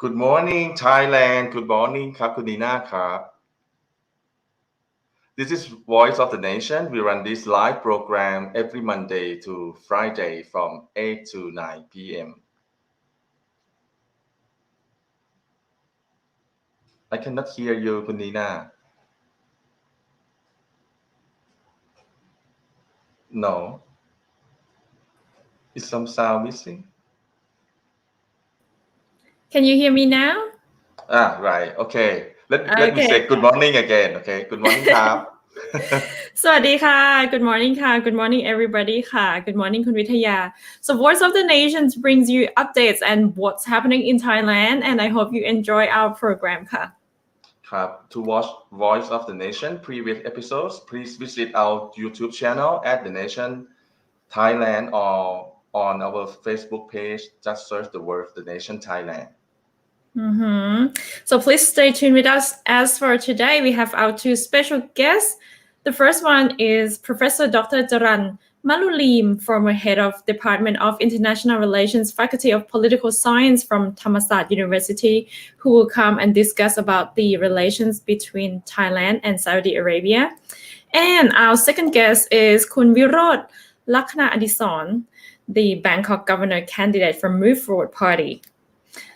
Good morning Thailand Good morning ครับคุณนีน่าครับ This is Voice of the Nation. We run this live program every Monday to Friday from 8 to 9 p.m. I cannot hear you คุณนีน่า No. Is some sound missing? Can you hear me now? Right. Okay. Let me say good morning again. Okay. Good morning ครับ สวัสดีค่ะ Good morning ค่ะ Good morning everybody ค่ะ Good morning คุณวิทยา So Voice of the Nations brings you updates and what's happening in Thailand and I hope you enjoy our program ค่ะ ครับ To watch Voice of the Nation previous episodes, please visit our YouTube channel at The Nation Thailand or on our Facebook page. Just search the word The Nation Thailand. So please stay tuned with us. As for today, we have our two special guests. The first one is Professor Dr. Jaran Malulim, former head of Department of International Relations, Faculty of Political Science from Thammasat University, who will come and discuss about the relations between Thailand and Saudi Arabia. And our second guest is Kun Virod Lakhana Adison, the Bangkok governor candidate from Move Forward Party.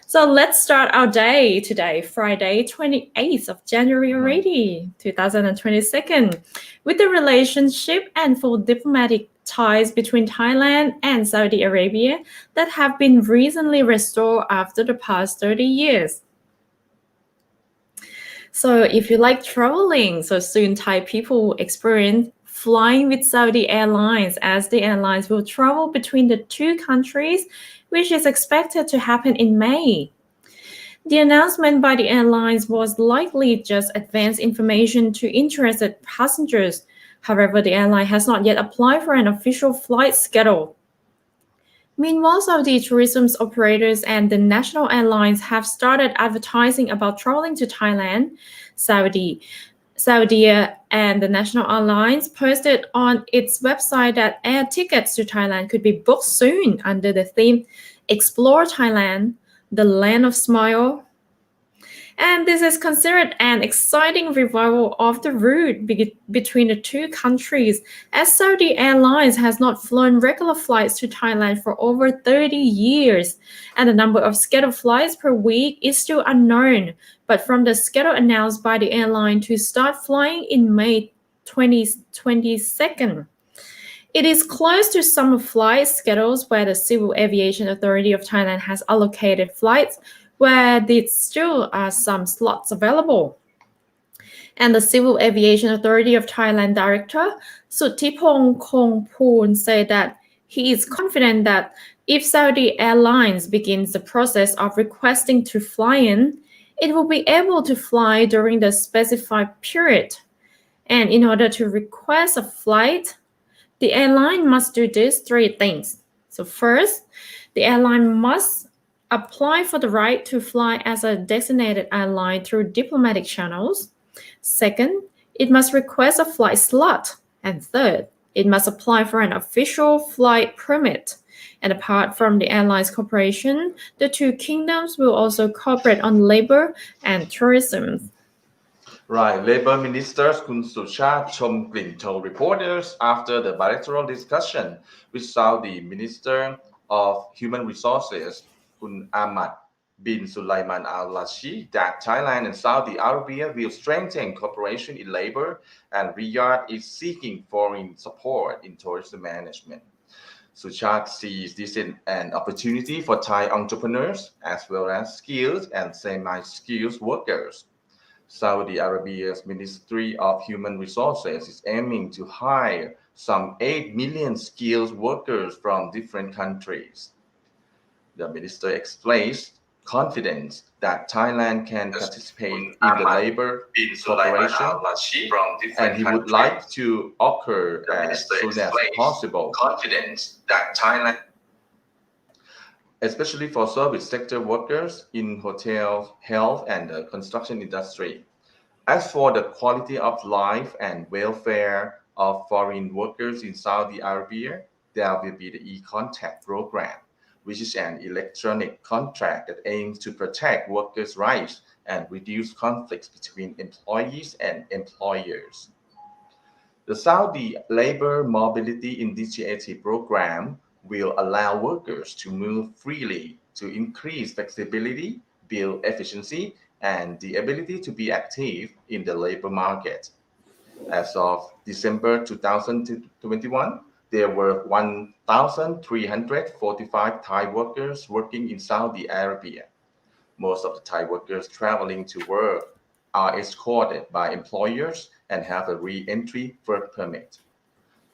So let's start our day today, Friday, 28th of January already, 2022, with the relationship and full diplomatic ties between Thailand and Saudi Arabia that have been recently restored after the past 30 years. So if you like traveling, so soon Thai people will experience flying with Saudi Airlines as the airlines will travel between the two countries, which is expected to happen in May. The announcement by the airlines was likely just advance information to interested passengers. However, the airline has not yet applied for an official flight schedule. Meanwhile, Saudi tourism operators and the national airlines have started advertising about traveling to Thailand. Saudia and the national airlines posted on its website that air tickets to Thailand could be booked soon under the theme Explore Thailand, the Land of Smile. And this is considered an exciting revival of the route between the two countries, as Saudi Airlines has not flown regular flights to Thailand for over 30 years, and the number of scheduled flights per week is still unknown. But from the schedule announced by the airline to start flying in May 2022. It is close to summer flight schedules where the Civil Aviation Authority of Thailand has allocated flights where there still are some slots available. And the Civil Aviation Authority of Thailand Director Suttipong Kongpoon said that he is confident that if Saudi Airlines begins the process of requesting to fly in, it will be able to fly during the specified period. And in order to request a flight, the airline must do these three things. So first, the airline must apply for the right to fly as a designated airline through diplomatic channels. Second, it must request a flight slot. And third, it must apply for an official flight permit. And apart from the airlines cooperation, the two kingdoms will also cooperate on labor and tourism. Right, Labor Minister Kun Suchat Chomgrin told reporters after the bilateral discussion with Saudi Minister of Human Resources Kun Ahmad bin Sulaiman Al Lashi that Thailand and Saudi Arabia will strengthen cooperation in labor, and Riyadh is seeking foreign support in tourism management. Suchat sees this as an opportunity for Thai entrepreneurs as well as skilled and semi-skilled workers. Saudi Arabia's Ministry of Human Resources is aiming to hire some 8 million skilled workers from different countries. The minister explains confidence that Thailand can participate in the labor cooperation, and he would like to occur as soon as possible, especially for service sector workers in hotels, health, and the construction industry. As for the quality of life and welfare of foreign workers in Saudi Arabia, there will be the e-contact program, which is an electronic contract that aims to protect workers' rights and reduce conflicts between employees and employers. The Saudi Labor Mobility Initiative program will allow workers to move freely to increase flexibility, build efficiency, and the ability to be active in the labor market. As of December 2021, there were 1,345 Thai workers working in Saudi Arabia. Most of the Thai workers traveling to work are escorted by employers and have a re-entry work permit.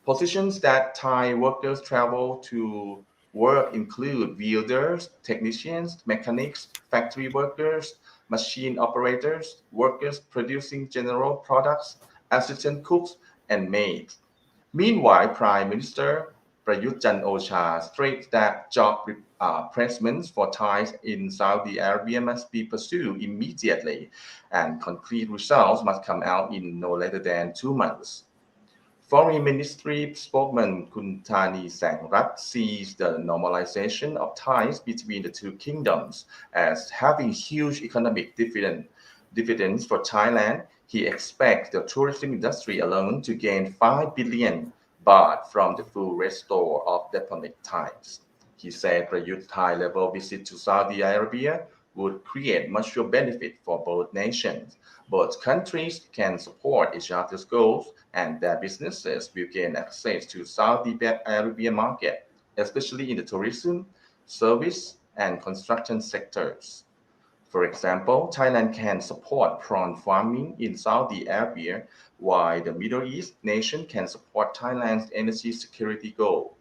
Positions that Thai workers travel to work include welders, technicians, mechanics, factory workers, machine operators, workers producing general products, assistant cooks, and maids. Meanwhile, Prime Minister Prayut Chan-o-cha stressed that job placements for Thais in Saudi Arabia must be pursued immediately, and concrete results must come out in no later than 2 months. Foreign Ministry spokesman Kuntani Sangrat sees the normalization of ties between the two kingdoms as having huge economic dividends for Thailand. He expects the tourism industry alone to gain 5 billion baht from the full restore of diplomatic ties. He said Prayut's high-level visit to Saudi Arabia would create mutual benefit for both nations. Both countries can support each other's goals, and their businesses will gain access to Saudi Arabia market, especially in the tourism, service, and construction sectors. For example, Thailand can support prawn farming in Saudi Arabia, while the Middle East nation can support Thailand's energy security goal.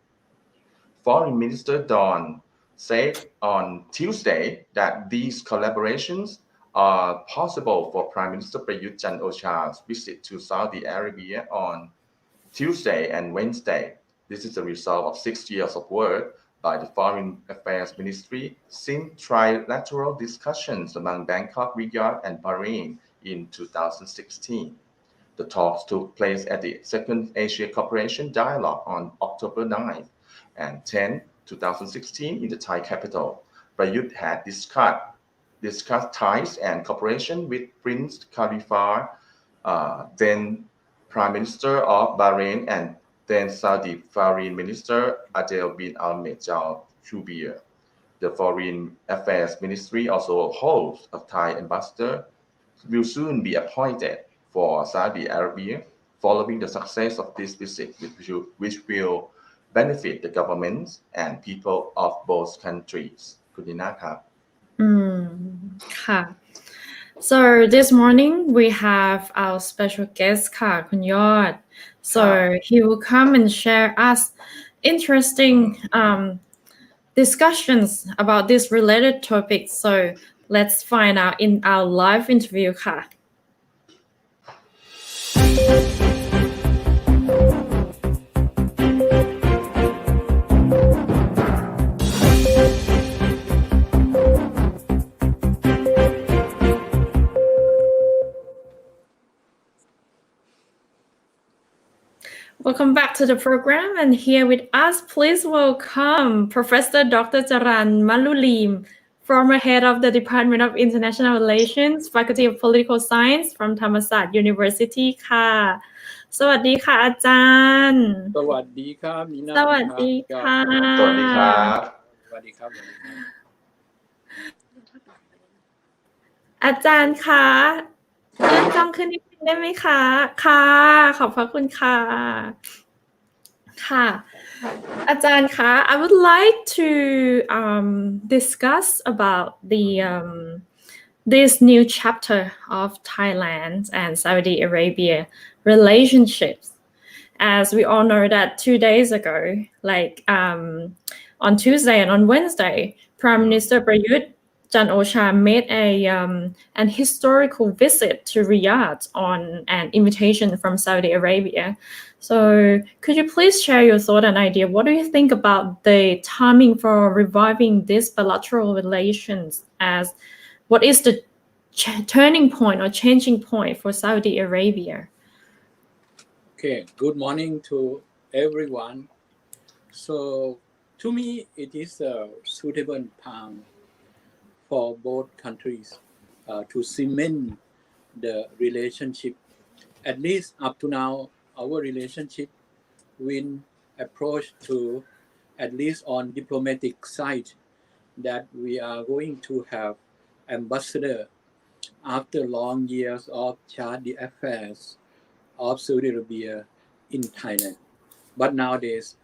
Foreign Minister Don said on Tuesday that these collaborations are possible for Prime Minister Prayut Chan-o-cha's visit to Saudi Arabia on Tuesday and Wednesday. This is the result of 6 years of work by the Foreign Affairs Ministry since trilateral discussions among Bangkok, Riyadh, and Bahrain in 2016. The talks took place at the Second Asia Cooperation Dialogue on October 9 and 10, 2016 in the Thai capital. Prayut had discussed ties and cooperation with Prince Khalifa, then Prime Minister of Bahrain, and then Saudi Foreign Minister Adel bin Ahmed Al Jubeir. The Foreign Affairs Ministry also holds a Thai ambassador will soon be appointed for Saudi Arabia. following the success of this visit, which will benefit the governments and people of both countries คุณดีน่าครับ ค่ะ So this morning we have our special guest ค่ะคุณยอด so he will come and share us interesting discussions about this related topic. So let's find out in our live interview ค่ะ Welcome back to the program, and here with us, please welcome Professor Dr. Jaran Malulim, former head of the Department of International Relations, Faculty of Political Science from Thammasat University ค่ะ สวัสดีค่ะอาจารย์ สวัสดีครับมีนา สวัสดีค่ะ สวัสดีครับ สวัสดีครับ อาจารย์คะเลื่อนกล้องขึ้นนิดนึงได้ไหมคะค่ะขอบพระคุณค่ะค่ะอาจารย์คะ I would like to discuss about this new chapter of Thailand and Saudi Arabia relationships. As we all know that 2 days ago, like on Tuesday and on Wednesday, Prime Minister Prayut Chan-o-cha made an historical visit to Riyadh on an invitation from Saudi Arabia. So could you please share your thought and idea? What do you think about the timing for reviving these bilateral relations? As what is the turning point or changing point for Saudi Arabia? Okay, good morning to everyone. So to me, it is a suitable time for both countries to cement the relationship. At least up to now, our relationship will approach to, at least on diplomatic side, that we are going to have ambassador after long years of charity affairs of Saudi Arabia in Thailand. But nowadays,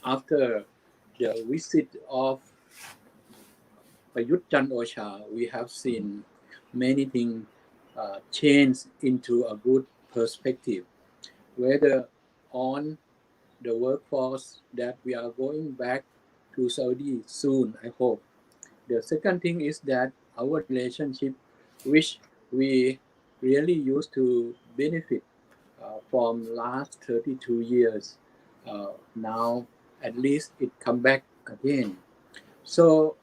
after the visit of Prayut Chan-o-cha, we have seen many things change into a good perspective, whether on the workforce that we are going back to Saudi soon, I hope. The second thing is that our relationship, which we really used to benefit from last 32 years, now at least it come back again. So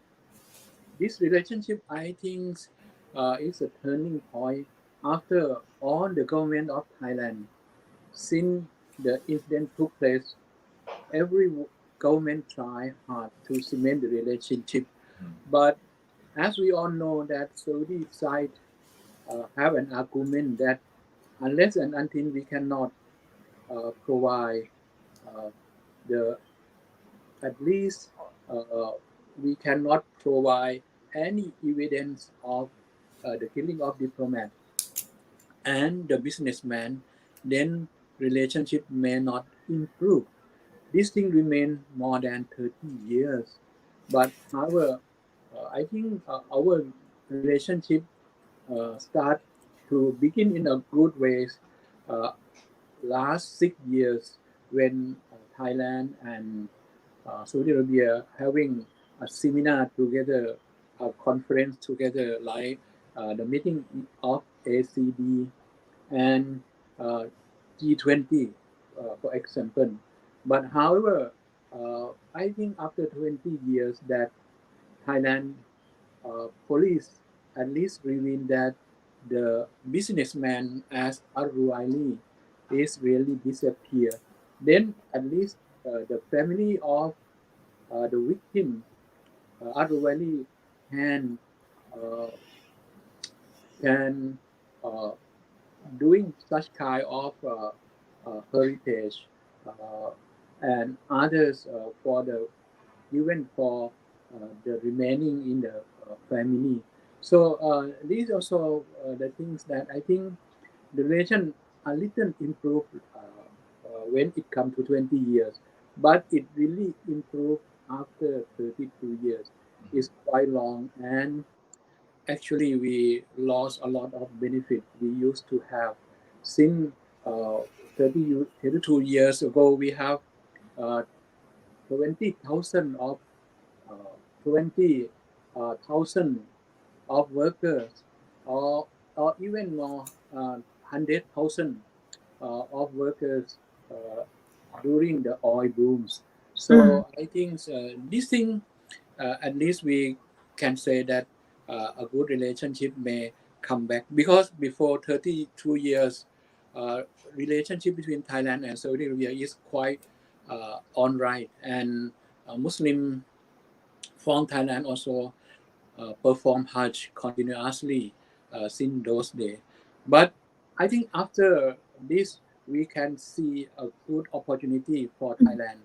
this relationship, I think, is a turning point after all the government of Thailand. Since the incident took place, every government tried hard to cement the relationship. But as we all know that Saudi side have an argument that unless and until we cannot provide the, at least we cannot provide any evidence of the killing of diplomat and the businessman, then relationship may not improve. This thing remain more than 30 years. But however, I think our relationship start to begin in a good ways last 6 years when Thailand and Saudi Arabia having a seminar together, a conference together, like the meeting of ACD and G20, for example. But however, I think after 20 years that Thailand police at least revealed that the businessman as Ar-Ruaili is really disappeared. Then at least the family of the victim Ar-Ruaili can doing such kind of heritage and others for the even for the remaining in the family. So these also the things that I think the relation a little improved when it comes to 20 years, but it really improved after 32 years. It's quite long, and actually we lost a lot of benefit we used to have. Since 32 years ago, we have uh, 20,000 of 20,000 of workers, or even more, 100,000 of workers uh, during the oil booms. So I think this thing, at least we can say that a good relationship may come back, because before 32 years, relationship between Thailand and Saudi Arabia is quite on right, and Muslim from Thailand also perform Hajj continuously since those days. But I think after this, we can see a good opportunity for Thailand.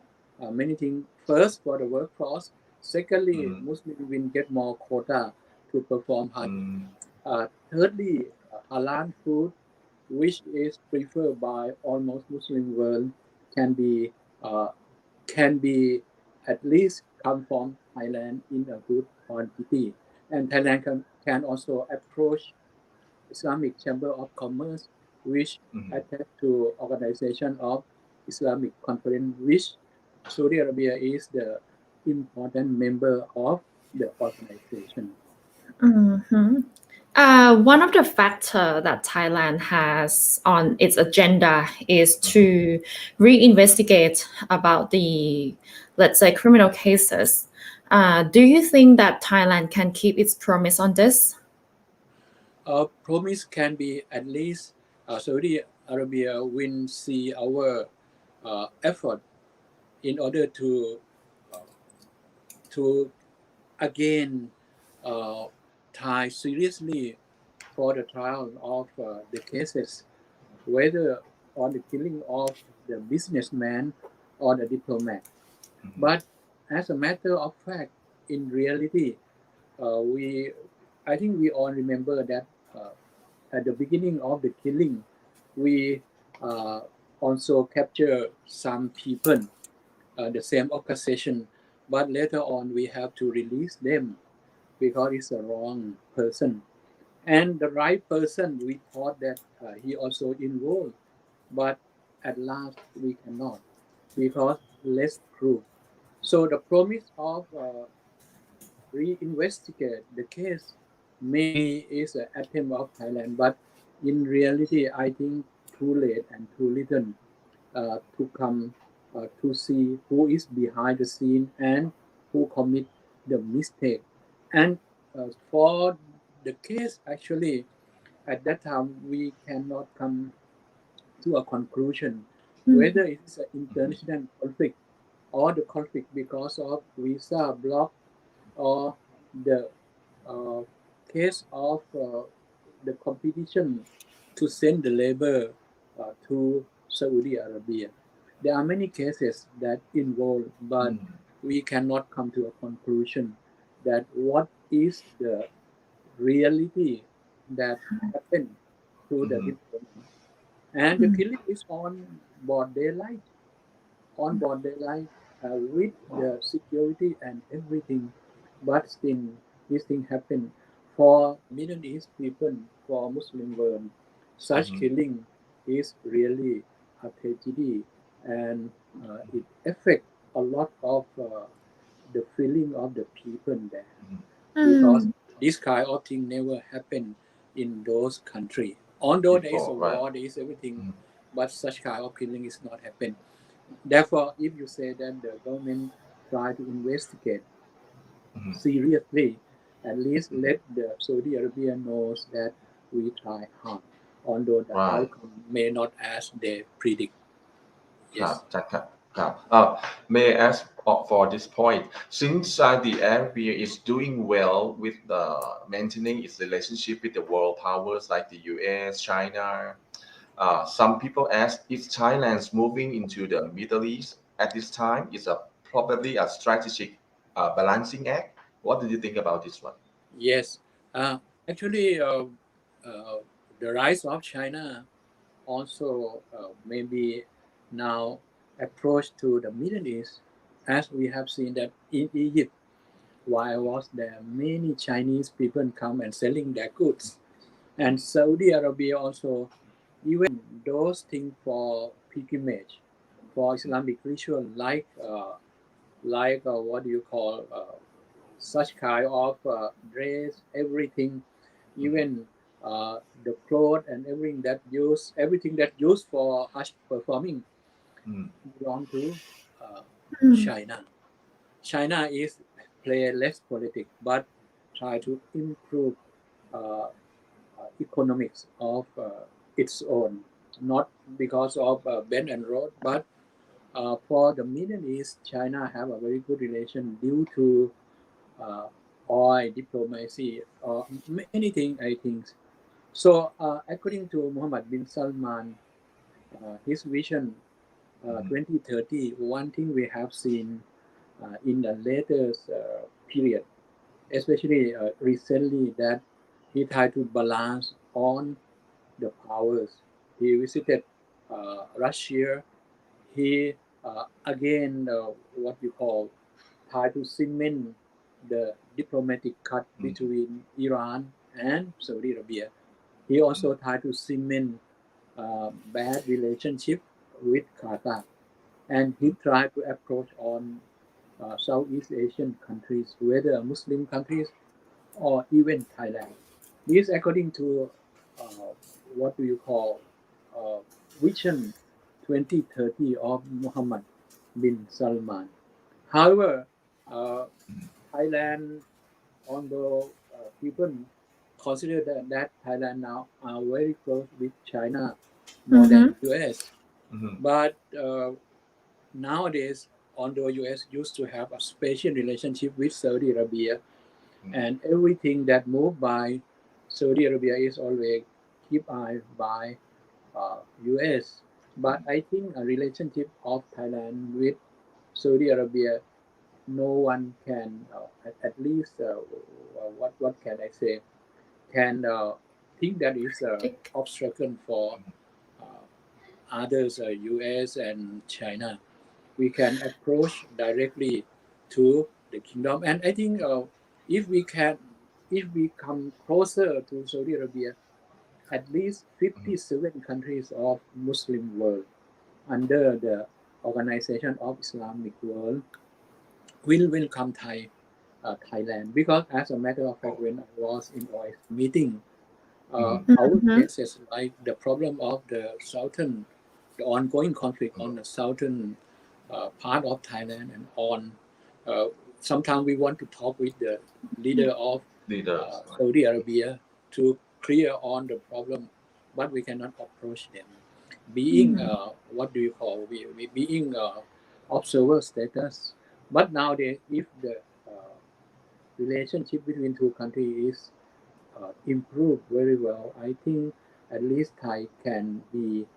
Many things. First, for the workforce. Secondly, Muslims will get more quota to perform Hajj. Thirdly, halal food, which is preferred by almost Muslim world, can be uh, can be at least come from Thailand in a good quantity. And Thailand can also approach Islamic Chamber of Commerce, which attached to Organization of Islamic Conference, which Saudi Arabia is the important member of the organization. One of the factors that Thailand has on its agenda is to reinvestigate about the, let's say, criminal cases. Do you think that Thailand can keep its promise on this? Promise can be at least Saudi Arabia will see our effort in order to again tie seriously for the trial of the cases, whether on the killing of the businessman or the diplomat. But as a matter of fact, in reality, I think we all remember that at the beginning of the killing, we also capture some people, the same occasion, but later on we have to release them because it's a wrong person. And the right person, we thought that he also involved, but at last we cannot because less proof. So the promise of reinvestigate the case maybe is an attempt of Thailand, but in reality, I think too late and too little to come to see who is behind the scene and who commit the mistake. And for the case, actually, at that time, we cannot come to a conclusion whether it is an international conflict or the conflict because of visa block or the uh, case of the competition to send the labor to Saudi Arabia. There are many cases that involve, but we cannot come to a conclusion that what is the reality that happened to the diplomat. And the killing is on broad daylight, with the security and everything. But still, this thing happened for Middle East people, for Muslim world. Such killing is really a tragedy, and it affects a lot of the feeling of the people there, because this kind of thing never happened in those countries. Although there is a war, there is everything, but such kind of killing is not happening. Therefore, if you say that the government try to investigate seriously, at least let the Saudi Arabia knows that we try hard, although the outcome may not as they predict. Yes. May I ask for this point? Since Saudi Arabia is doing well with maintaining its relationship with the world powers like the US, China, some people ask if Thailand's moving into the Middle East at this time is probably a strategic balancing act. What do you think about this one? Yes. Actually, the rise of China also maybe now approach to the Middle East, as we have seen that in Egypt, while I was there, many Chinese people come and selling their goods. And Saudi Arabia also, even those things for pilgrimage, for Islamic ritual, like what do you call such kind of dress, everything, even the clothes and everything that used for Hajj performing belong to uh, China. China is play less politics, but try to improve uh, economics of its own, not because of Belt and Road, but for the Middle East, China have a very good relation due to uh, oil diplomacy or many things, I think. So according to Mohammed bin Salman, his vision 2030, one thing we have seen in the latest period, especially recently, that he tried to balance on the powers. He visited Russia. He again what you call try to cement the diplomatic cut between Iran and Saudi Arabia. He also tried to cement bad relationship with Qatar, and he tried to approach on Southeast Asian countries, whether Muslim countries or even Thailand. This according to uh, what do you call uh, Vision 2030 of Mohammed bin Salman. However, uh, Thailand, although people consider that Thailand now are very close with China more than US, but nowadays, although US used to have a special relationship with Saudi Arabia, and everything that moved by Saudi Arabia is always keep eye by US. But I think a relationship of Thailand with Saudi Arabia, no one can at least what can I say can think that is obstacle for others, US and China. We can approach directly to the kingdom, and I think if we can, if we come closer to Saudi Arabia, at least 57 countries of Muslim world under the Organization of Islamic World will welcome Thailand, because as a matter of fact, when I was in OIC meeting, our cases like the problem of the ongoing conflict on the southern part of Thailand and on. Uh, Sometimes we want to talk with the leader of Saudi Arabia to clear on the problem, but we cannot approach them. Being what do you call we being observer status. But nowadays, if the relationship between two countries is improved very well, I think at least Thai can be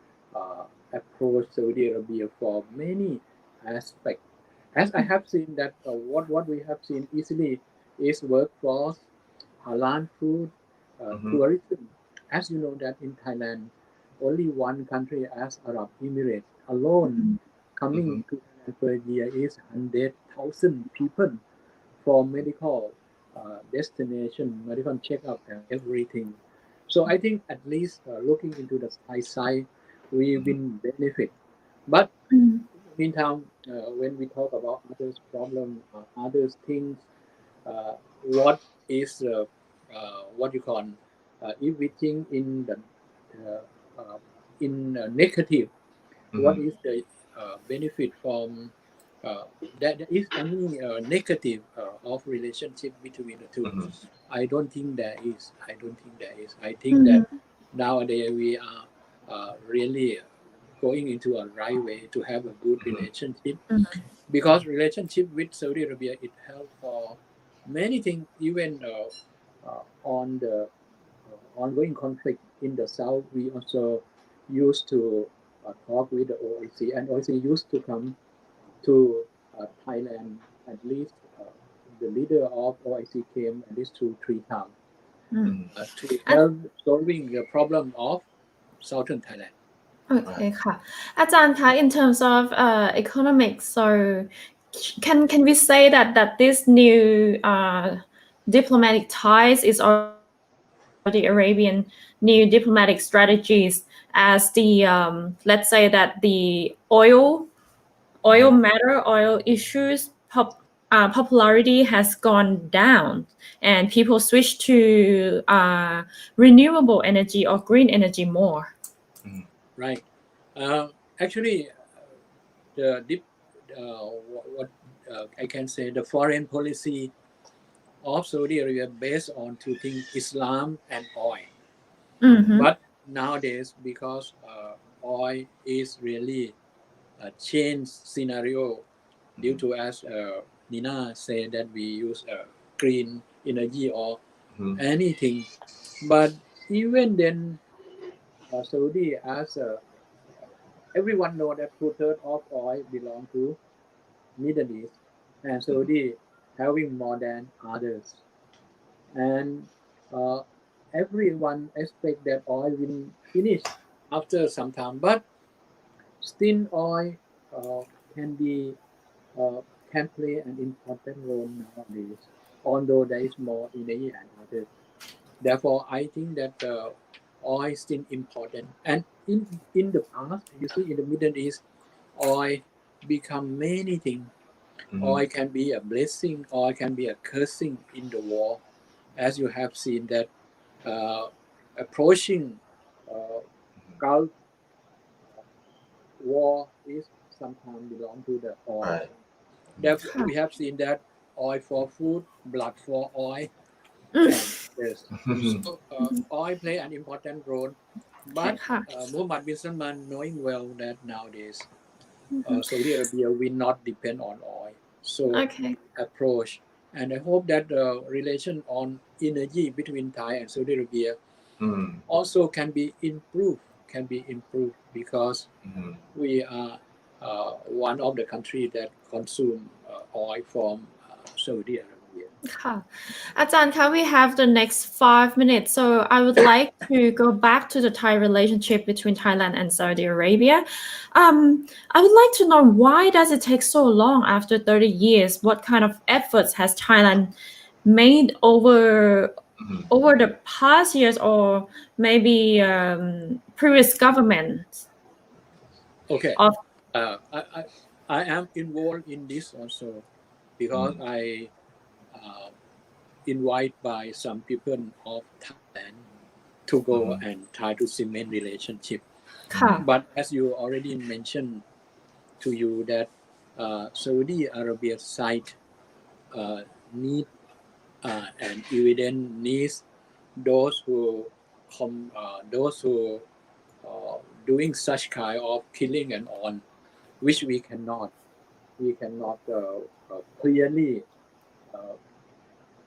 approach Saudi Arabia for many aspects. As I have seen that what we have seen easily is workforce, halal food, tourism. As you know that in Thailand, only one country as Arab Emirates alone coming to Thailand per year is 100,000 people for medical destination, medical checkup, and everything. So I think at least looking into the Thai side, we will benefit. But meantime, when we talk about others' problem, others' things, what is what you call if we think in the uh, negative, what is the benefit from that is any negative of relationship between the two? I don't think there is. I don't think there is. I think that nowadays we are really going into a right way to have a good relationship, because relationship with Saudi Arabia it helps for many things, even on the ongoing conflict in the south. We also used to talk with the OIC, and OIC used to come to Thailand at least. The leader of OIC came at least 2-3 times to help solving the problem of southern Thailand. Okay ค่ะอาจารย์คะ in terms of economics so can we say that this new diplomatic ties is Saudi Arabian new diplomatic strategies as the let's say that the oil issues popularity has gone down and people switch to renewable energy or green energy more. Right. Actually, what I can say, the foreign policy of Saudi Arabia based on two things: Islam and oil. But nowadays, because oil is really a change scenario due to, as Nina said, that we use green energy or anything. But even then, Saudi, as everyone know that 2/3 of oil belong to Middle East, and Saudi having more than others. And everyone expect that oil will finish after some time, but still oil can be can play an important role nowadays, although there is more energy and others. Therefore, I think that oil is still important. And in the past, you see, in the Middle East, oil become many things. Oil can be a blessing, oil can be a cursing in the war, as you have seen that approaching Gulf war is sometimes belong to the oil. Right. Therefore, we have seen that oil for food, blood for oil, and yes. So oil play an important role. But Mohammed bin Salman, knowing well that nowadays Saudi Arabia will not depend on oil, so approach. And I hope that the relation on energy between Thai and Saudi Arabia also can be improved. Because we are one of the countries that consume oil from Saudi Arabia. ค่ะอาจารย์คะ we have the next 5 minutes so I would like to go back to the Thai relationship between Thailand and Saudi Arabia I would like to know why does it take so long after 30 years what kind of efforts has Thailand made over the past years or maybe previous governments Okay. of I am involved in this also because I invited by some people of Thailand to go and try to cement relationship. ค่ะ But as you already mentioned to you that Saudi Arabia side need and evidence needs those who doing such kind of killing and on, which we cannot clearly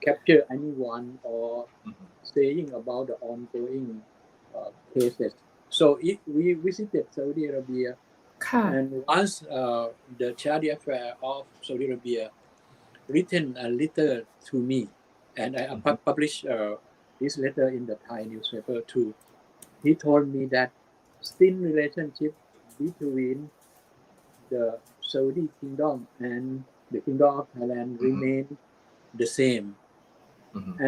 capture anyone or saying about the ongoing cases. So we visited Saudi Arabia, and once the Charity Affair of Saudi Arabia written a letter to me, and I published this letter in the Thai newspaper too. He told me that still relationship between the Saudi kingdom and the kingdom of Thailand remain the same,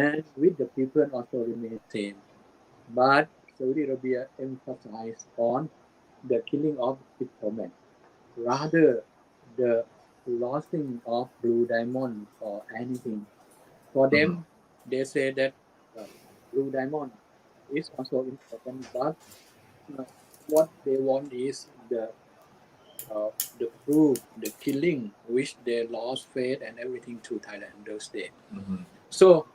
and with the people also remain same. But Saudi Arabia emphasized on the killing of diplomat, rather the losing of blue diamond or anything. For them, they say that blue diamond is also important, but what they want is the proof, the killing, which they lost faith and everything to Thailand those days. So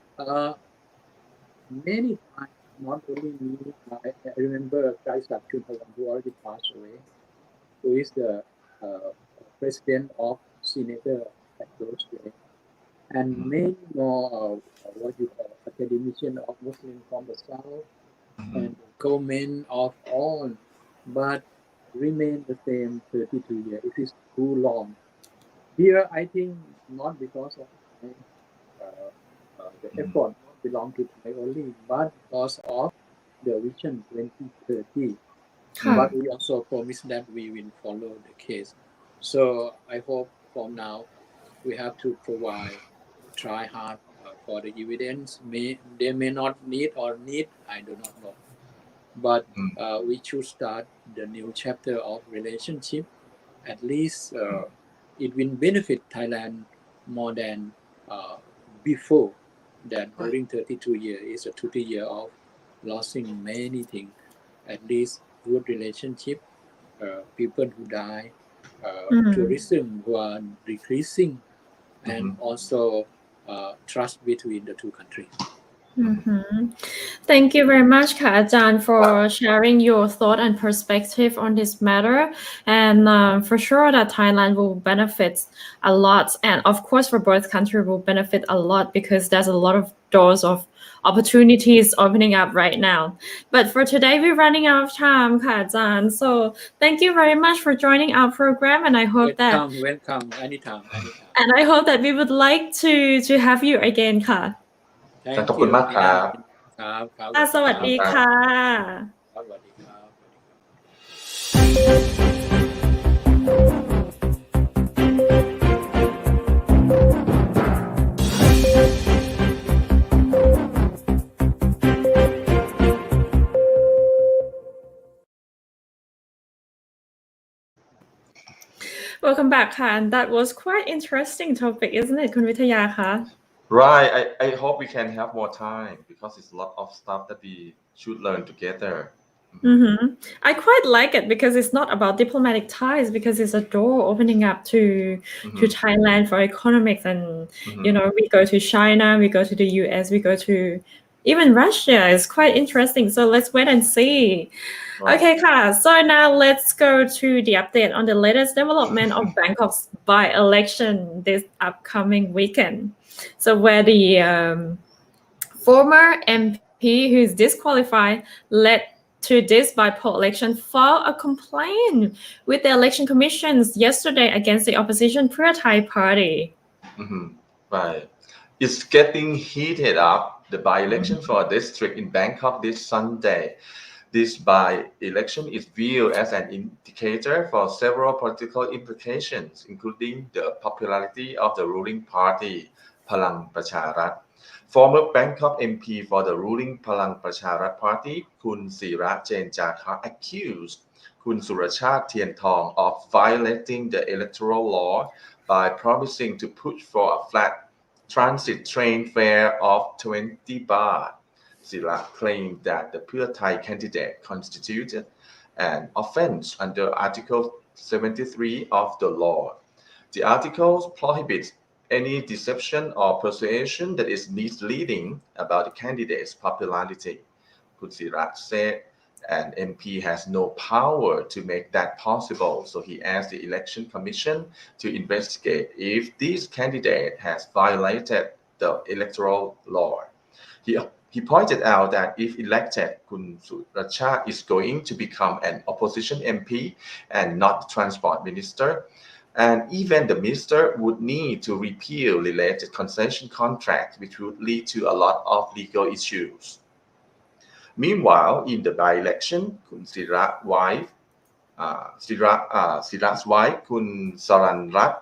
many times, not only me, I remember Kaisak Chuntavan, who already passed away, who is the president of Senator at those days, and many more what you call academician of Muslim from the South and government of all, but remain the same 32 years. It is too long. Here, I think not because of the effort not belong to Thai only, but because of the Vision 2030 ค่ะ but we also promise that we will follow the case. So I hope from now we have to try hard for the evidence. They may not need or need, I do not know. But we should start the new chapter of relationship. At least it will benefit Thailand more than before that. During 32 years is a 30 year of losing many things. At least good relationship, people who die, tourism who are decreasing, and also trust between the two countries. Thank you very much, Ka Ajahn, for sharing your thought and perspective on this matter. And for sure that Thailand will benefit a lot. And of course, for both countries will benefit a lot because there's a lot of doors of opportunities opening up right now. But for today, we're running out of time, Ka Ajahn. So thank you very much for joining our program. And I hope Welcome, anytime. And I hope that we would like to have you again, Ka. ขอบคุณมากครับ สวัสดีค่ะ สวัสดีครับ Welcome back, Ka. And that was quite interesting topic, isn't it, คุณวิทยาคะ Right. I hope we can have more time because it's a lot of stuff that we should learn together. I quite like it because it's not about diplomatic ties, because it's a door opening up to Thailand for economics, and you know, we go to China, we go to the US, we go to even Russia. It's quite interesting. So let's wait and see. Right. Okay, Ka. So now let's go to the update on the latest development of Bangkok's by-election this upcoming weekend. So where the former MP who is disqualified led to this by-poll election filed a complaint with the election commissions yesterday against the opposition Pheu Thai party. Right. It's getting heated up, the by-election for a district in Bangkok this Sunday. This by-election is viewed as an indicator for several political implications, including the popularity of the ruling party, Palang Pracharat. Former Bangkok MP for the ruling Palang Pracharat Party, Kun Sira Jainjaka, accused Kun Surachat Thientong of violating the electoral law by promising to push for a flat transit train fare of 20 baht. Sira claimed that the Pheu Thai candidate constituted an offense under Article 73 of the law. The article prohibits any deception or persuasion that is misleading about the candidate's popularity. Kutsira said an MP has no power to make that possible, so he asked the Election Commission to investigate if this candidate has violated the electoral law. He pointed out that if elected, Kun Surachat is going to become an opposition MP and not transport minister. And even the minister would need to repeal related concession contracts, which would lead to a lot of legal issues. Meanwhile, in the by-election, Kun Sira's wife, Kun Saranrat,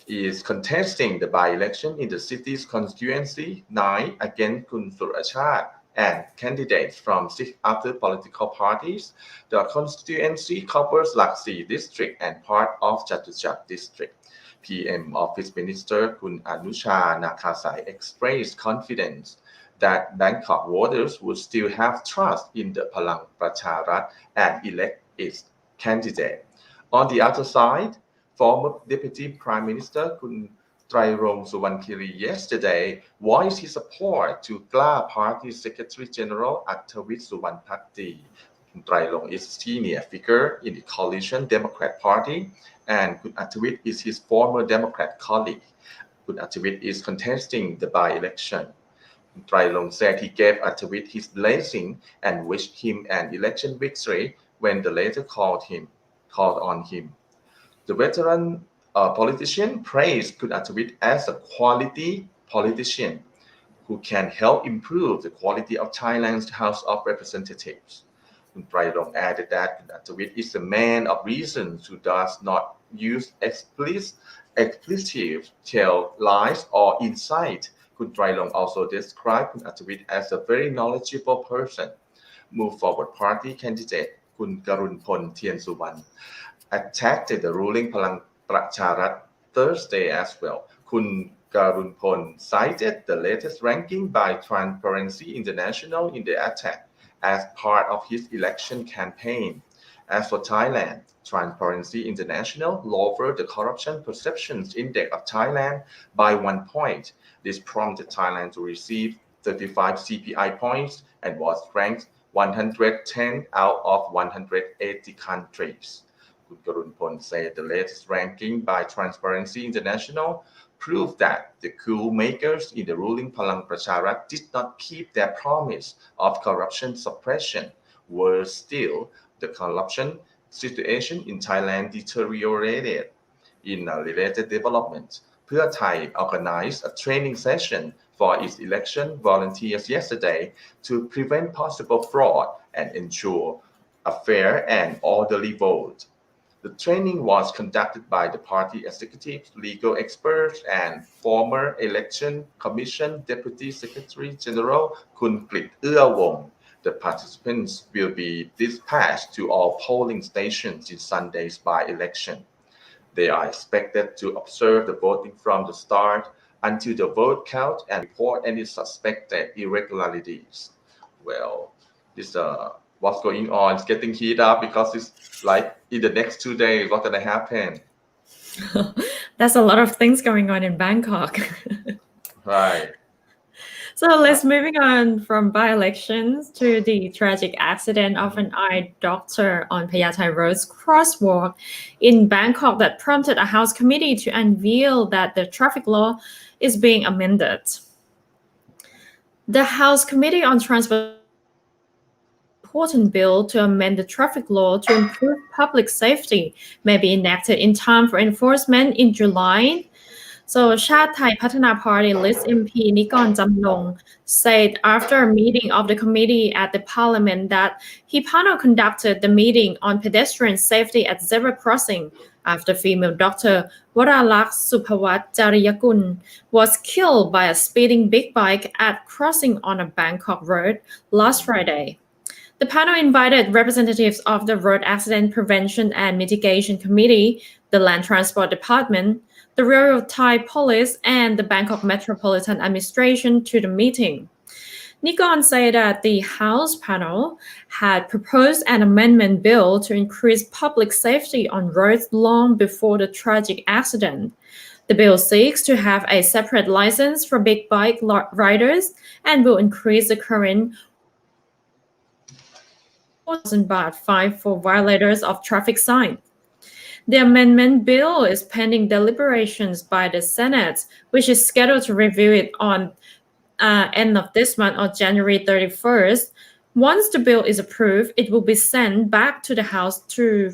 is contesting the by-election in the city's constituency 9 against Kun Surachat and candidates from 6 other political parties. The constituency covers Laksi district and part of Chatuchak district. PM Office Minister Kun Anusha Nakasai expressed confidence that Bangkok voters would still have trust in the Palang Pracharat and elect its candidate. On the other side, former Deputy Prime Minister Kun Trairong Suwankiri yesterday voiced his support to GLA Party Secretary General Attawit Suwanpakdi. Kun Trairong is a senior figure in the Coalition Democrat Party, and Kun Attawit is his former Democrat colleague. Kun Attawit is contesting the by-election. Kun Trairong said he gave Attawit his blessing and wished him an election victory when the latter called on him. The veteran politician praised Kun Attawit as a quality politician who can help improve the quality of Thailand's House of Representatives. Kun Trailong added that Kun Attawit is a man of reason who does not use expletive tell lies or incite. Kun Trailong also described Kun Attawit as a very knowledgeable person. Move Forward Party candidate Kun Karunpon Tiensuwan attacked the ruling Palang Pracharat Thursday as well. Kun Karunpon cited the latest ranking by Transparency International in the attack as part of his election campaign. As for Thailand, Transparency International lowered the Corruption Perceptions Index of Thailand by 1 point. This prompted Thailand to receive 35 CPI points and was ranked 110 out of 180 countries. Kun Karunpon said the latest ranking by Transparency International proved that the coup makers in the ruling Palang Pracharat did not keep their promise of corruption suppression. Worse still, the corruption situation in Thailand deteriorated. In a related development, Pheu Thai organized a training session for its election volunteers yesterday to prevent possible fraud and ensure a fair and orderly vote. The training was conducted by the party executives, legal experts, and former Election Commission Deputy Secretary General Kun Krit Wong. The participants will be dispatched to all polling stations in Sunday's by-election. They are expected to observe the voting from the start until the vote count and report any suspected irregularities. Well, this what's going on? It's getting heated up because it's like in the next 2 days, what's gonna happen? There's a lot of things going on in Bangkok. Right. So let's moving on from by-elections to the tragic accident of an eye doctor on Payathai Road's crosswalk in Bangkok that prompted a House committee to unveil that the traffic law is being amended. The House Committee on Transport important bill to amend the traffic law to improve public safety may be enacted in time for enforcement in July. So Chart Thai Patana Party list MP Nikorn Jamnong said after a meeting of the committee at the parliament that he panel conducted the meeting on pedestrian safety at zebra crossing after female doctor Waralak Supawat Jariyakun was killed by a speeding big bike at crossing on a Bangkok road last Friday. The panel invited representatives of the Road Accident Prevention and Mitigation Committee, the Land Transport Department, the Royal Thai Police, and the Bangkok Metropolitan Administration to the meeting. Nikorn said that the House panel had proposed an amendment bill to increase public safety on roads long before the tragic accident. The bill seeks to have a separate license for big bike riders and will increase the current 4,000 baht fine for violators of traffic signs. The amendment bill is pending deliberations by the Senate, which is scheduled to review it on end of this month or January 31st. Once the bill is approved, it will be sent back to the House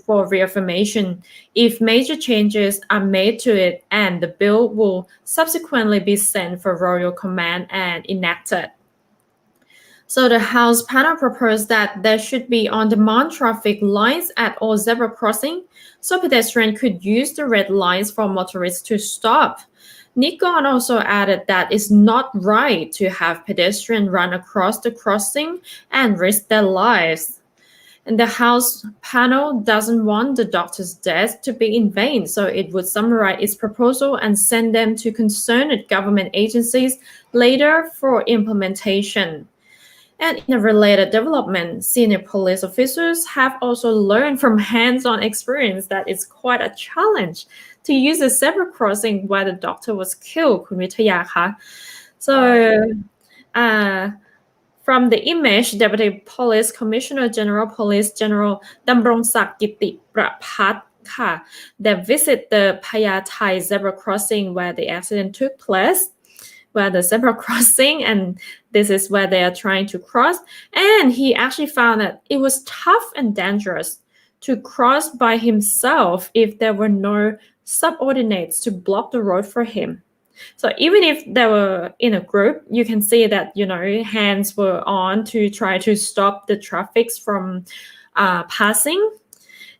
for reaffirmation if major changes are made to it, and the bill will subsequently be sent for royal command and enacted. So the House panel proposed that there should be on-demand traffic lights at all zebra crossings, so pedestrians could use the red lights for motorists to stop. Nikorn also added that it's not right to have pedestrians run across the crossing and risk their lives. And the House panel doesn't want the doctor's death to be in vain, so it would summarize its proposal and send them to concerned government agencies later for implementation. And in a related development, senior police officers have also learned from hands-on experience that it's quite a challenge to use a zebra crossing where the doctor was killed, Kun Vittaya ka. So from the image, Deputy Police Commissioner General Police General Damrongsak Gitti Prapat they visit the Payathai zebra crossing where the accident took place, where the zebra crossing, and this is where they are trying to cross. And he actually found that it was tough and dangerous to cross by himself if there were no subordinates to block the road for him. So even if they were in a group, you can see that, hands were on to try to stop the traffic from passing.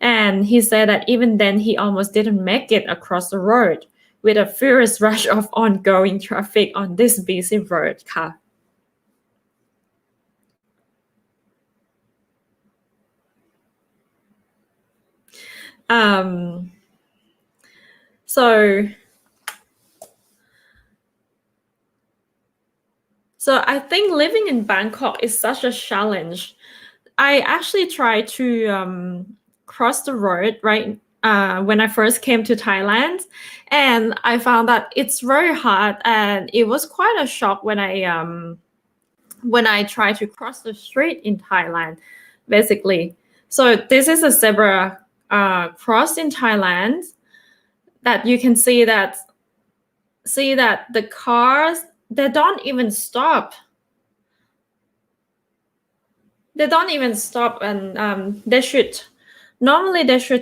And he said that even then he almost didn't make it across the road with a furious rush of ongoing traffic on this busy road ค่ะ So I think living in Bangkok is such a challenge. I actually tried to cross the road when I first came to Thailand, and I found that it's very hard, and it was quite a shock when I tried to cross the street in Thailand, basically. So this is a zebra cross in Thailand that you can see that the cars, they don't even stop. They don't even stop, and they should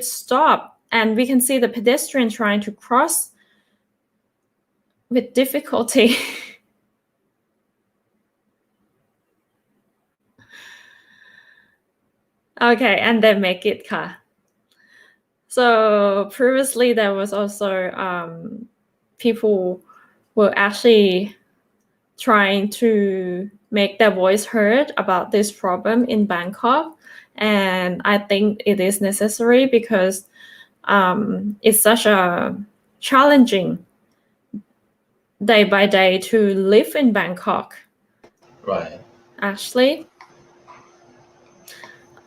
stop, and we can see the pedestrian trying to cross with difficulty. Okay, and they make it ค่ะ So previously there was also people were actually trying to make their voice heard about this problem in Bangkok, and I think it is necessary because it's such a challenging day by day to live in Bangkok. Right. Actually.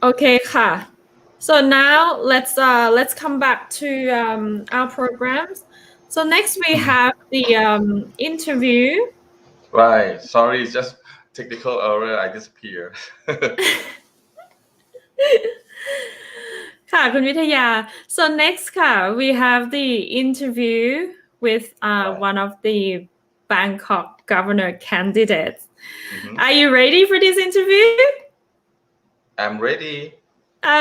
Okay ค่ะ So now let's come back to our programs. So next we have the interview. Right. Sorry, it's just technical error. I disappeared. ค่ะคุณวิทยา So next ค่ะ we have the interview with one of the Bangkok governor candidates. Are you ready for this interview? I'm ready.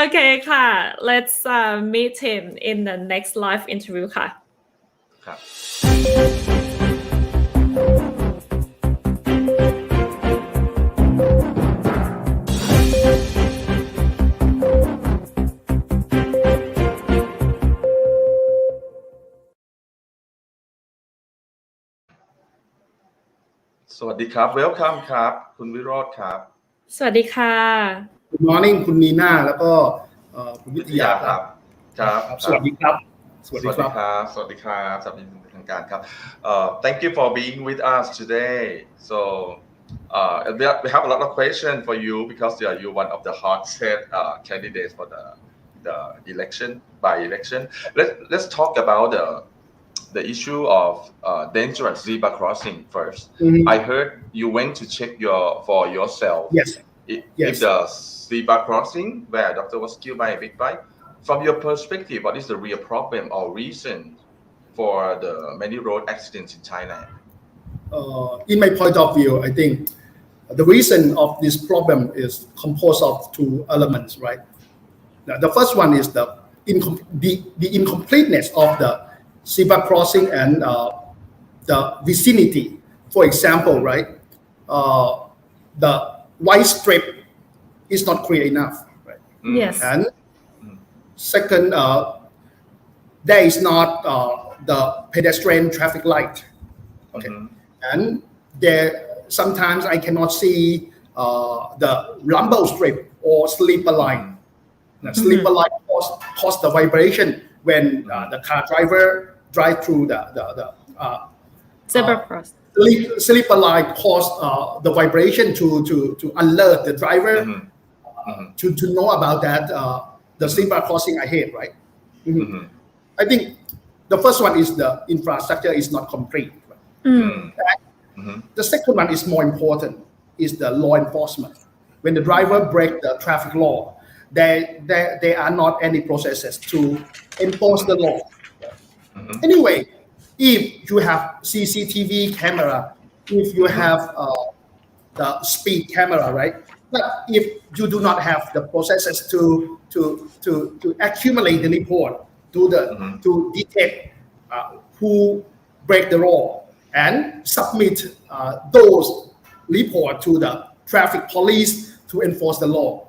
Okay ค่ะ Let's meet him in the next live interview ค่ะ ครับ สวัสดีครับ Welcome ครับ คุณวิโรจน์ครับ สวัสดีค่ะ Good morning คุณนีน่าแล้วก็คุณวิทยาครับ ครับ สวัสดีครับ สวัสดีครับสวัสดีครับสวัสดีทางการครับ Thank you for being with us today. So we have a lot of questions for you because you're one of the hottest candidates for the election by election. Let's talk about the issue of dangerous zebra crossing first. I heard you went to check for yourself. Yes. If the zebra crossing where a doctor was killed by a big bike. From your perspective, what is the real problem or reason for the many road accidents in Thailand? In my point of view, I think the reason of this problem is composed of two elements, right? Now, the first one is the incompleteness of the zebra crossing and the vicinity. For example, right, the white strip is not clear enough, right? Yes. And second, there is not the pedestrian traffic light. Okay, and there sometimes I cannot see the rumble strip or sleeper line. The sleeper line cause the vibration when the car driver drive through the zebra cross. Sleeper line cause the vibration to alert the driver to know about that the zebra crossing ahead, right? I think the first one is the infrastructure is not complete. The second one is more important, is the law enforcement. When the driver break the traffic law, there are not any processes to enforce the law. Anyway, if you have CCTV camera, if you have the speed camera, right? But if you do not have the processes to accumulate the report, to detect who break the law and submit those report to the traffic police to enforce the law.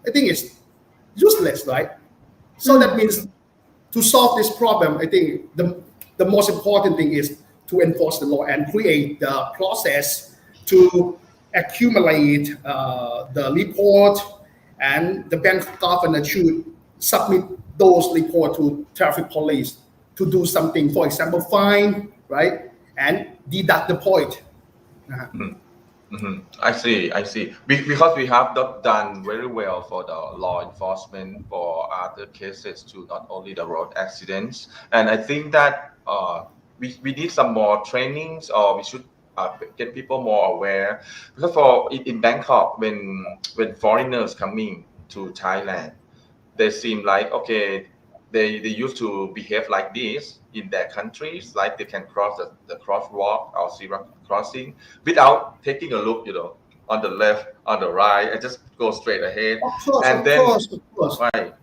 I think it's useless, right? So that means to solve this problem, I think the most important thing is to enforce the law and create the process to accumulate the report, and the Bangkok governor should submit those reports to traffic police to do something, for example, fine, right, and deduct the point. I see. Because we have not done very well for the law enforcement for other cases too, not only the road accidents. And I think that we need some more trainings, or we should get people more aware. Because in Bangkok, when foreigners coming to Thailand, they seem like, okay, they used to behave like this in their countries, like they can cross the crosswalk or zebra crossing without taking a look, on the left, on the right, and just go straight ahead. Of course. Right,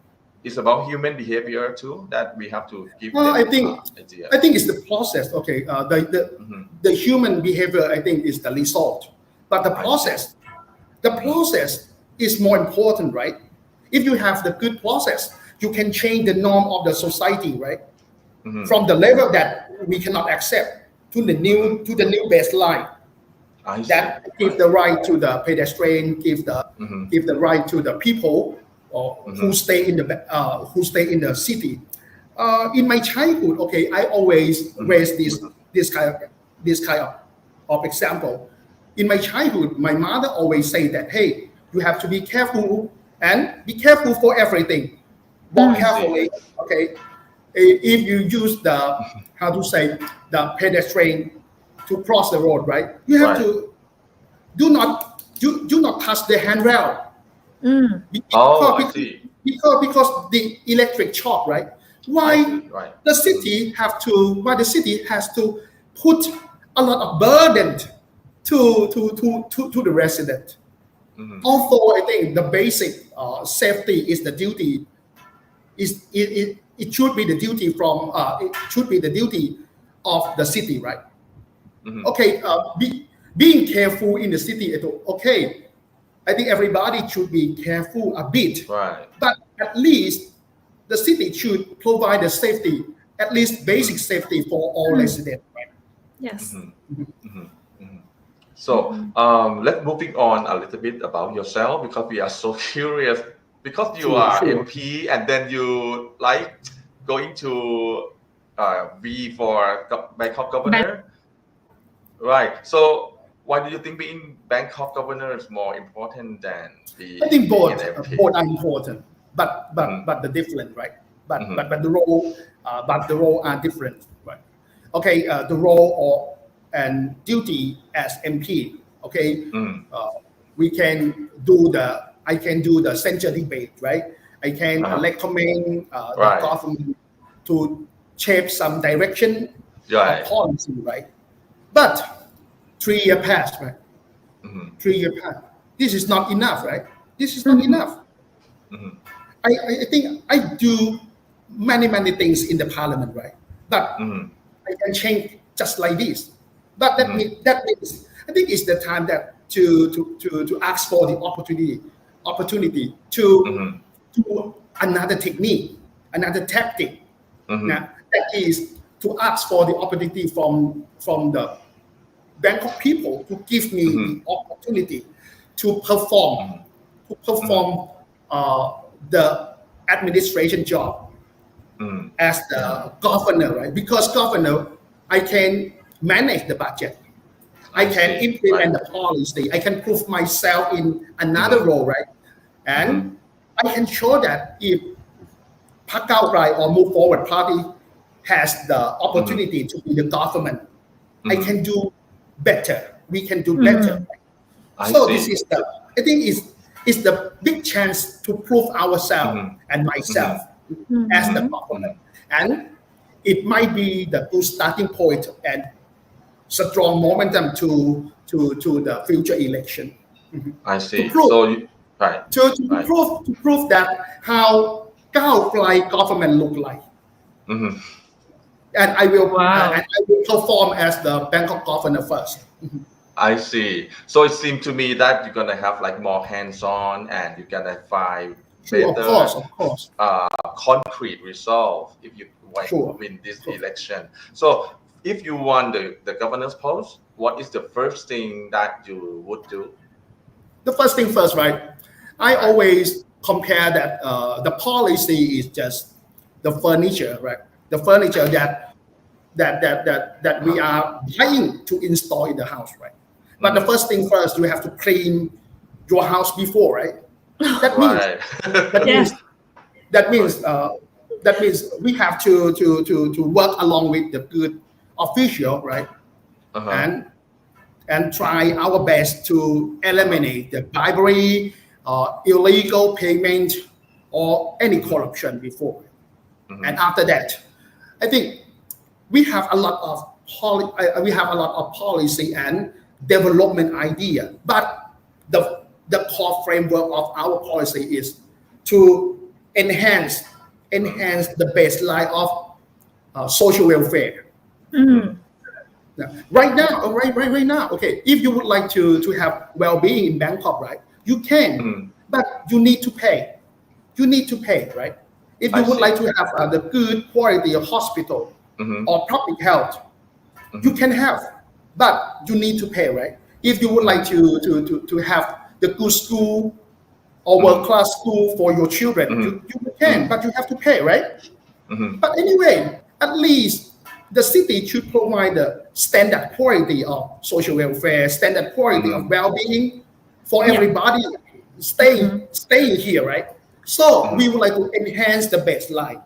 it's about human behavior too that we have to give them I think idea. I think it's the process. Okay, the human behavior, I think, is the result, but the process is more important, right? If you have the good process, you can change the norm of the society, right? From the level that we cannot accept to the new baseline. That give the right to the pedestrian, give the right to the people who stay in the city. In my childhood, okay, I always raise this kind of example. In my childhood, my mother always say that, hey, you have to be careful, and be careful for everything. Walk carefully, okay? If you use the pedestrian to cross the road, right? You have to do not touch the handrail. I see. Because the electric shock, right? Why the city has to put a lot of burden to the resident. Although I think the basic safety is the duty. It should be the duty of the city, right? Okay, being careful in the city, okay. I think everybody should be careful a bit, right? But at least the city should provide the safety, at least basic safety for all residents, right? Yes. So let's moving on a little bit about yourself, because we are so curious. Because you are MP, and then you like going to be for Bangkok governor, right? So why do you think being Bangkok governor is more important than being? I think both are important, but the different, right? But the role are different, right? Okay, the role and duty as MP. Okay, I can do the censure debate, right? I can recommend the government to shape some direction or policy, right? But 3 years passed, right? 3 years passed. This is not enough, right? This is not enough. I think I do many things in the parliament, right? But I can change just like this. But that means I think it's the time that to ask for the opportunity to another technique, another tactic. Now, that is to ask for the opportunity from the Bangkok people to give me the opportunity to perform the administration job as the governor, right? Because governor, I can manage the budget. I can implement the policy. I can prove myself in another role, right? And I can show that if Phak Kaw Rai or Move Forward Party has the opportunity to be the government, I can do better. We can do better. So this is I think is the big chance to prove ourselves and myself as the government. And it might be the good starting point and strong momentum to the future election. I see. To prove, so to prove that how Kaw Rai government look like. and I will Wow. perform as the Bangkok governor first. I see. So it seemed to me that you're gonna have like more hands-on, and you're gonna find Sure, better of course, concrete result if you sure. win this election. So if you won the governor's post, what is the first thing that you would do? The first thing first, right? I Right. always compare that the policy is just the furniture, right? The furniture that we are buying to install in the house, right? But the first thing first, you have to clean your house before, right? That means Right. that Yeah. means that means that means we have to work along with the good official, right? Uh-huh. And try our best to eliminate the bribery, illegal payment, or any corruption before. And after that, I think we have a lot of policy and development idea, but the core framework of our policy is to enhance the baseline of social welfare. Right now, okay, if you would like to have well-being in Bangkok, right, you can, but you need to pay. You need to pay, right? If you I would see. like to have the good quality of hospital or public health, you can have, but you need to pay, right? If you would like to have the good school or world-class school for your children, you can, but you have to pay, right? But anyway, at least the city should provide the standard quality of social welfare, standard quality of well-being for everybody staying here, right? So we would like to enhance the baseline.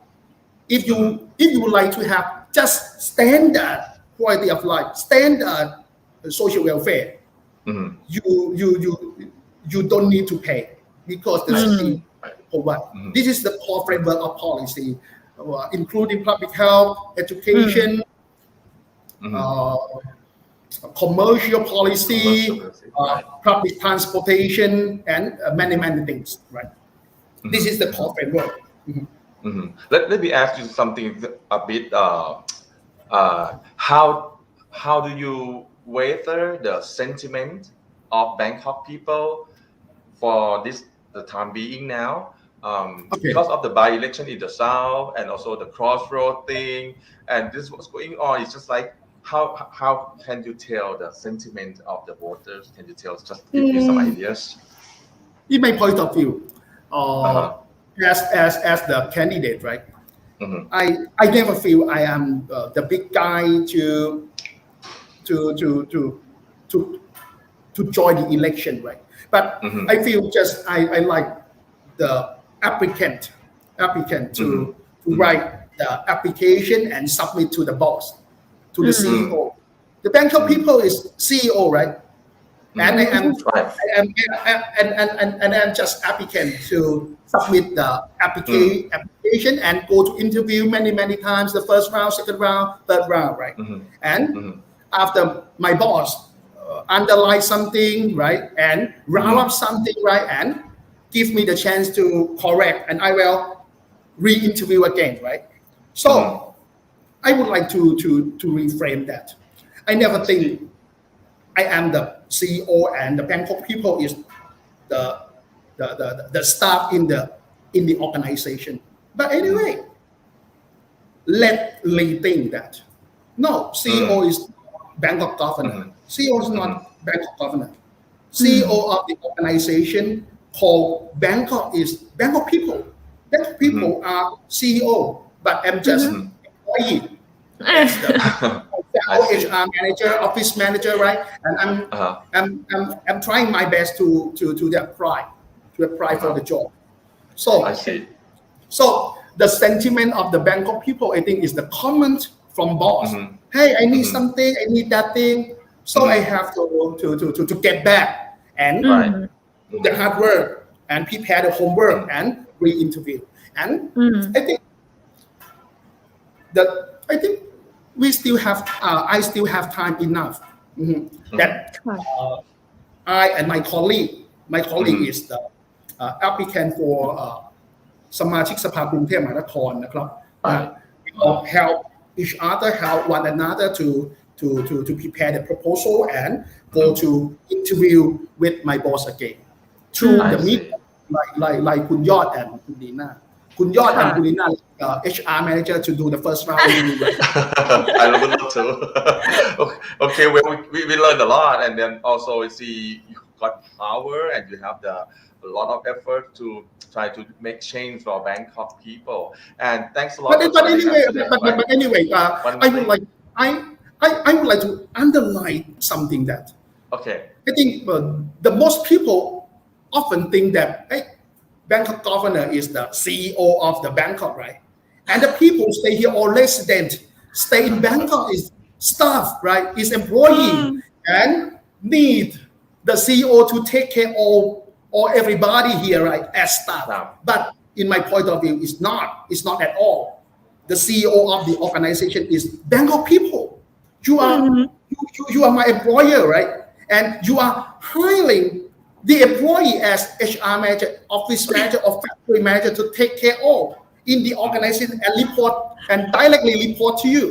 If you would like to have just standard quality of life, standard social welfare, you don't need to pay because the city provide. This is the core framework of policy, including public health, education, commercial policy, public transportation, and many things. Right. This is the core framework. Let me ask you something a bit. How do you weather the sentiment of Bangkok people for the time being now? Because of the by-election in the south and also the crossroad thing, and this what's going on. It's just like how can you tell the sentiment of the voters? Can you tell? Just give me some ideas. In my point of view, as the candidate, right? I never feel I am the big guy to join the election, right? But I feel just I like the applicant to write the application and submit to the boss, to the CEO. The Bangkok people is CEO, right? And I'm just applicant to submit the application and go to interview many times, the first round, second round, third round, right? And after my boss underline something, right, and round up something, right, and give me the chance to correct, and I will re-interview again, right? So I would like to reframe that. I never think I am the CEO and the Bangkok people is the staff in the organization. But anyway, let me think that no, CEO is Bangkok governor. CEO is not Bangkok governor. CEO of the organization called Bangkok is Bangkok people. Bangkok people are CEO, but I'm just employee. That's the HR manager, office manager, right? And I'm trying my best to apply for the job. So I see. So the sentiment of the Bangkok people, I think, is the comment from boss. Hey, I need something, I need that thing. So I have to get back and do the hard work and prepare the homework and re-interview. And I think we still have I still have time enough that I and my colleague is the applicant for สมาชิกสภากรุงเทพมหานครนะครับ help each other, help one another to prepare the proposal and go to interview with my boss again through the meet like คุณยอด and คุณลีน่าคุณยอด and คุณลีน่าHR manager to do the first round interview. I love it too. Okay, well, we learned a lot, and then also we see you got power and you have a lot of effort to try to make change for Bangkok people. And thanks a lot. But anyway, I would like to underline something that. Okay. I think the most people often think that Bangkok governor is the CEO of the Bangkok, right? And the people stay here or resident stay in Bangkok is staff, right? Is employee and need the CEO to take care of everybody here, right? As staff. But in my point of view, it's not at all. The CEO of the organization is Bangkok people. You are my employer, right? And you are hiring the employee as HR manager, office manager, or factory manager to take care of in the organization and report and directly report to you.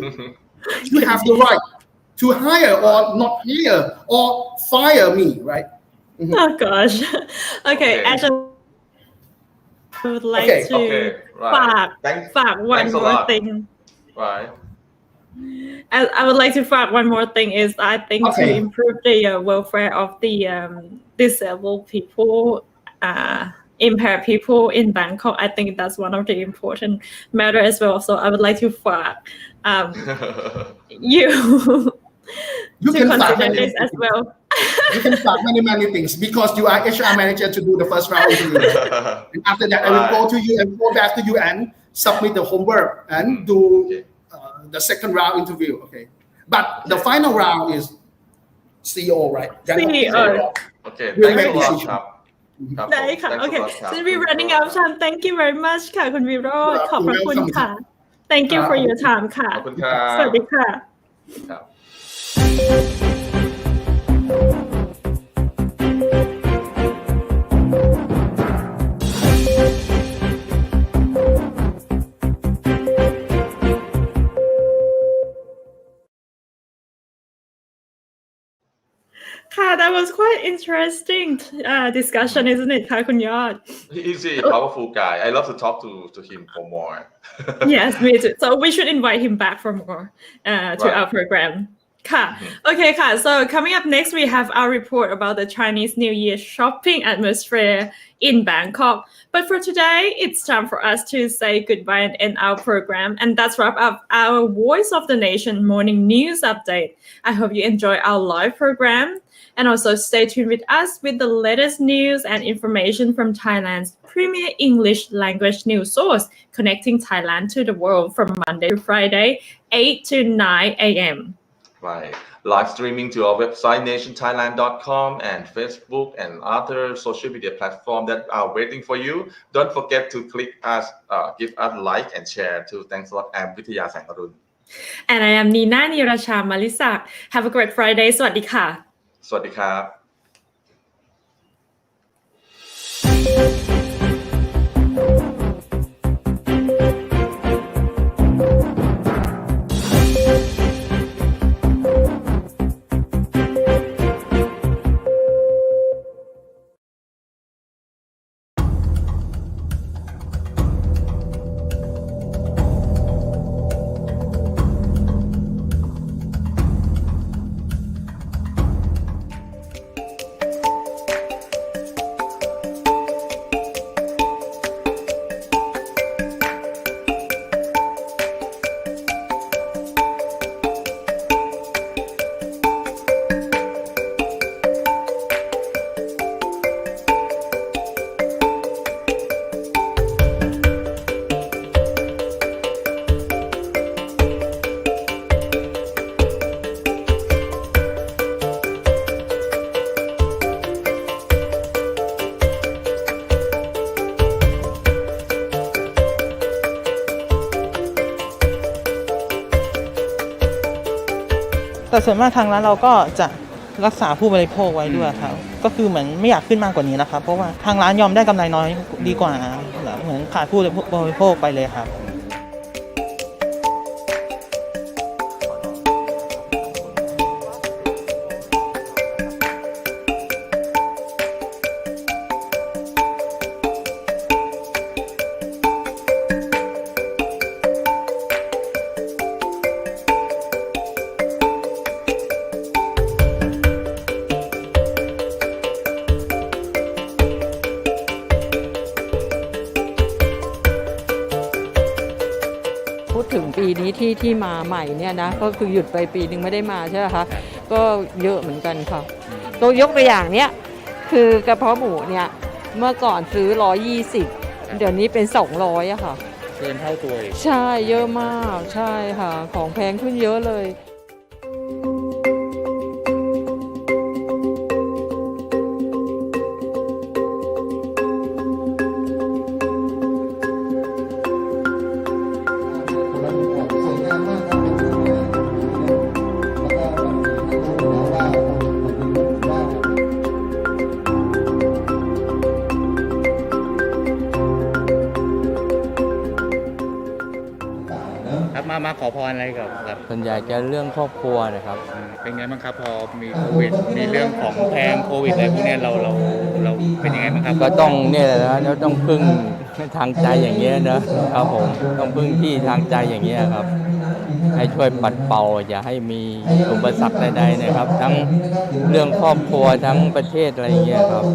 You have the right to hire or not hire or fire me, right? Oh gosh. Okay, Ashton, I would like toฝาก one more thing. Right. I would like toฝาก one more thing is I think to improve the welfare of the disabled people, impaired people in Bangkok. I think that's one of the important matter as well. So I would like toฝากyou to consider this as well. You can start many things because you are HR manager to do the first round interview. And after that, I will go to you and go back to you and submit the homework and do the second round interview. Okay, but the final round is CEO, right? CEO. Okay. Thanks a lot, ครับ ได้ค่ะ Okay, so we're running out of time. Thank you very much ค่ะคุณวิโรจน์ขอบพระคุณค่ะ Thank you for your time ค่ะ ขอบคุณครับ สวัสดีค่ะ ครับ That was quite interesting discussion, isn't it, ค่ะคุณยอด He's a powerful guy. I love to talk to him for more. Yes, me too. So we should invite him back for more to our program. Okay, so coming up next, we have our report about the Chinese New Year shopping atmosphere in Bangkok. But for today, it's time for us to say goodbye and end our program. And that's wrap up our Voice of the Nation morning news update. I hope you enjoy our live program. And also stay tuned with us with the latest news and information from Thailand's premier English language news source, connecting Thailand to the world from Monday to Friday, 8 to 9 a.m. Right. Live streaming to our website, nationthailand.com and Facebook and other social media platforms that are waiting for you. Don't forget to click us, give us a like and share too. Thanks a lot. I'm Vithaya Sangarun. And I am Nina Niracha Malisak. Have a great Friday. สวัสดีค่ะ สวัสดีครับ แต่ส่วนมากทางร้านเราก็จะรักษาผู้บริโภคไว้ด้วยครับก็คือเหมือนไม่อยากขึ้นมากกว่านี้นะครับเพราะว่าทางร้านยอมได้กำไรน้อยดีกว่าเหมือนขาดผู้บริโภคไปเลยครับ ถึงปีนี้ที่มาใหม่เนี่ยนะก็คือหยุดไปปีนึงไม่ได้มาใช่ไหมคะก็เยอะเหมือนกันค่ะตัวยกตัวอย่างเนี้ยคือกระเพาะหมูเนี่ยเมื่อก่อนซื้อ120เดี๋ยวนี้เป็น200อะค่ะเกินเท่าตัวอีกใช่เยอะมากใช่ค่ะของแพงขึ้นเยอะเลยครับมาขอพรอะไรกับ ส่วนใหญ่จะเรื่องครอบครัวนะครับ เป็นไงบ้างครับพอมีโควิดมีเรื่องของแพงโควิดอะไรพวกเนี้ยเราเป็นยังไงบ้างครับ ก็ต้องเนี่ยแหละนะแล้วต้องพึ่งทางใจอย่างเงี้ยนะครับผมต้องพึ่งที่ทางใจอย่างเงี้ยครับ ให้ช่วยปัดเป่าอย่าให้มีอุปสรรคใดๆนะครับ ทั้งเรื่องครอบครัวทั้งประเทศอะไรอย่างเงี้ยครับ